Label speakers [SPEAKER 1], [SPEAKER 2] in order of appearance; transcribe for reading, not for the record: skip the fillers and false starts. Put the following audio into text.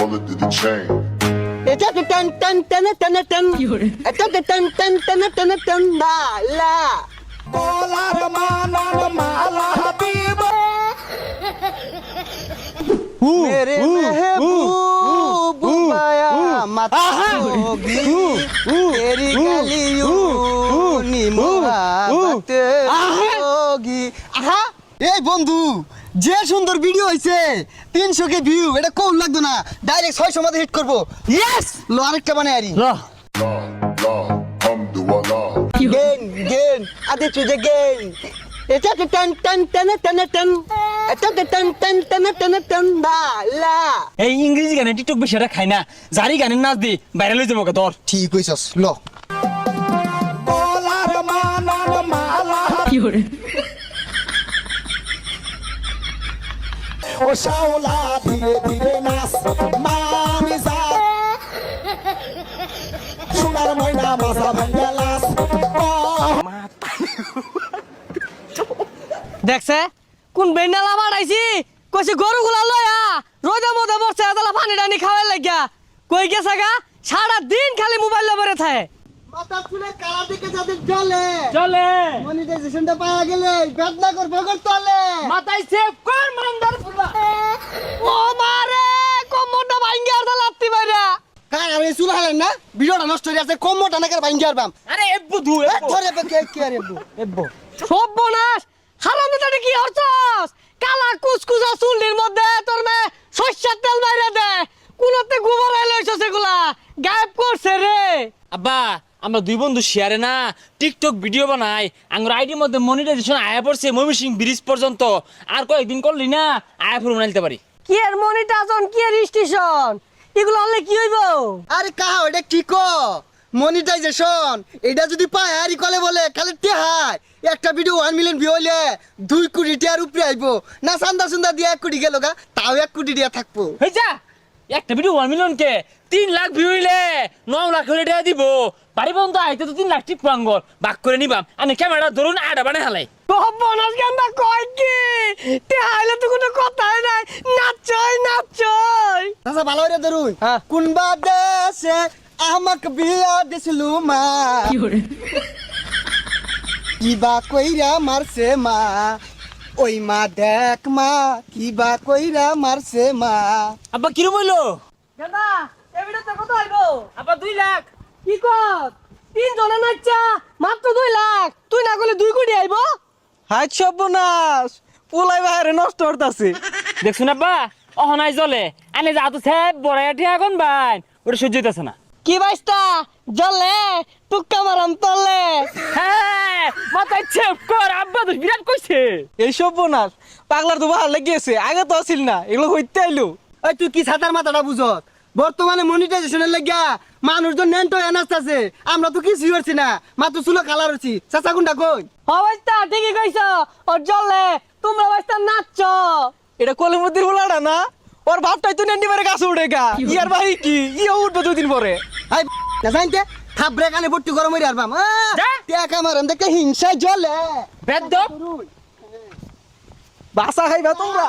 [SPEAKER 1] color to the chain.
[SPEAKER 2] এটা তো টান টান টান টান টান এটা তো টান টান টান টান টান না লা
[SPEAKER 3] Olar manan mala habib
[SPEAKER 2] मेरे महबूब पाया मत होगी तेरी गलियों नी मोहब्बत होगी আহা এই বন্ধু যে সুন্দর ভিডিও হইছে 300 কে ভিউ এটা কোন লাগতো না ডাইরেক্ট 600 মধ্যে হিট করব ইয়েস লো আরেকটা বানাই আরি
[SPEAKER 1] La, hamdulillah.
[SPEAKER 2] গেন আদে তুই গেন এটা তো টান টান টান টান টান এটা তো টান টান টান টান টান না লা
[SPEAKER 4] এই ইংরেজি গানে টিকটক বেশি এটা খাই না জারি গানের নাচ দি ভাইরাল হয়ে যাবো কা তোর
[SPEAKER 2] ঠিক কইছস ল
[SPEAKER 3] Olar manan mala O shaula dhire dhire nas mami za Sunar moina masa bangalas
[SPEAKER 5] দেখছে কোন বেনালা বাড়াইছি কইছে গরুগুলা লয়া রোদে মধ্যে বসে এতলা পানি টানি খাওয়াই লাগিয়া কই গেছে গা সারা দিন খালি মোবাইল লবরে থাকে
[SPEAKER 2] মাথা চুলে কালা দিকে যাদের জ্বলে
[SPEAKER 4] চলে
[SPEAKER 2] মনিটাইজেশনটা পাওয়া গেলে বেদনা করবে কর তলে
[SPEAKER 4] মাথায় সেভ কর মান্দার ফুলা
[SPEAKER 5] ও মারে কোমরটা ভাঙ্গি আর লাত্তি বাইরা
[SPEAKER 2] কার আরে চুল হালেন না ভিডিওটা নষ্ট হয়ে আছে কম মোটা নাকের ভাঙ্গি আরবাম
[SPEAKER 4] আরে এবু ধু
[SPEAKER 2] ধরে কে কে আরে এবো
[SPEAKER 5] সব বনাস হারাম দাটা কি হরছস কালা কুসকুসা চুলের মধ্যে তোর মে সরষের তেল বাইরে দে কোনতে গোবর আইলছস এগুলা গায়েব করছে রে
[SPEAKER 4] আব্বা আমরা দুই বন্ধু শেয়ারে না টিকটক ভিডিও বানাই আঙ্গুর আইডির মধ্যে মনিটাইজেশন আয়া পড়ছে ময়মনসিংহ ব্রিজ পর্যন্ত আর কয়েকদিন করলি না আয়া ফুরু বানাইতে পারি
[SPEAKER 5] কি এর মনিটাইজেশন কি এর স্টেশন এগুলো হলে কি হইব
[SPEAKER 2] আরে কাহা ওটা কি কো মনিটাইজেশন এটা যদি পায় আরি কলে বলে খালি টেহাই একটা ভিডিও 1 মিলিয়ন ভিউ হইলে 2 কোটি টাকার উপরে আইবো না সান্দা সুন্দা দিয়ে 1 কোটি গেল গা তাও 1 কোটি দিয়া থাকবো
[SPEAKER 4] হই যা একটা ভিডিও 1 মিলিয়ন কে 3 লাখ ভিউ হইলে 9 লাখ হইলে টাকা দিব বাড়ি বন্ধ আইতে তো 3 লাখ টিপ পাঙ্গল ভাগ করে নিবাম আমি ক্যামেরা ধরুন আডা বানাই হালাই
[SPEAKER 5] সব বনাস গেন্দা কয় কি টেহাইলে তো কোনো কথাই নাই নাচই
[SPEAKER 2] আচ্ছা ভালো করে ধরুন
[SPEAKER 5] হ্যাঁ।
[SPEAKER 2] কোনবা দেশে আমাক বিয়া দিছিলু মা কিবা কইরা মারছে মা ওই মা দেখ মা কিবা কইরা মারছে মা
[SPEAKER 4] আব্বা কিরম হইলো
[SPEAKER 5] গেন্দা এবিটা কত হইব
[SPEAKER 4] আব্বা 2 লাখ
[SPEAKER 5] কি কর 3 জনে নাচা মাত্র 2 লাখ তুই না করলে 2 কোটি আইব
[SPEAKER 4] হাই সর্বনাশ পোলাই বাইরে নষ্ট হতাছে দেখছুন আব্বা অহনাই জলে আনে যা তো সব বড় এটিয়া কোন ভাই ওটা সহ্য হইতাছে না
[SPEAKER 5] কি বাইস্তা জলে টুক্কা মারাম তলে
[SPEAKER 4] হ্যাঁ মাথায় সেভ কর আব্বা তো বিরাট কইছে
[SPEAKER 6] এই সব বোনাস পাগলার তো ভালো লেগেছে আগে তো আসিল না এগুলো হইতে আইলো
[SPEAKER 2] ওই তুই কি ছাতার মাথাটা বুঝত বর্তমানে মনিটাইজেশনের লাগিয়া মানুষজন নেন্টো এনাস্তাছে আমরা তো কিছুই করছি না মাত্র চুলো কালার হচ্ছি চাচা কোনটা কই
[SPEAKER 5] হ বাইস্তা ঠিকই কইছ ও জলে তোমরা বাইস্তা নাচছ
[SPEAKER 6] এটা কলিমুদ্দির বলাটা না ওর বাপটাই তো নেন্ডি মারে গাছে উঠে গা ইয়ার ভাই কি ইয়ে উঠবে 2 দিন পরে
[SPEAKER 2] হাই না জানতে থাবরে কানে ভর্তি গরম হইরে আরবাম
[SPEAKER 4] যা।
[SPEAKER 2] টেকা মারাম দেখে হিংসা জ্বলে
[SPEAKER 4] বেদ
[SPEAKER 6] বাসা খাইবা তোমরা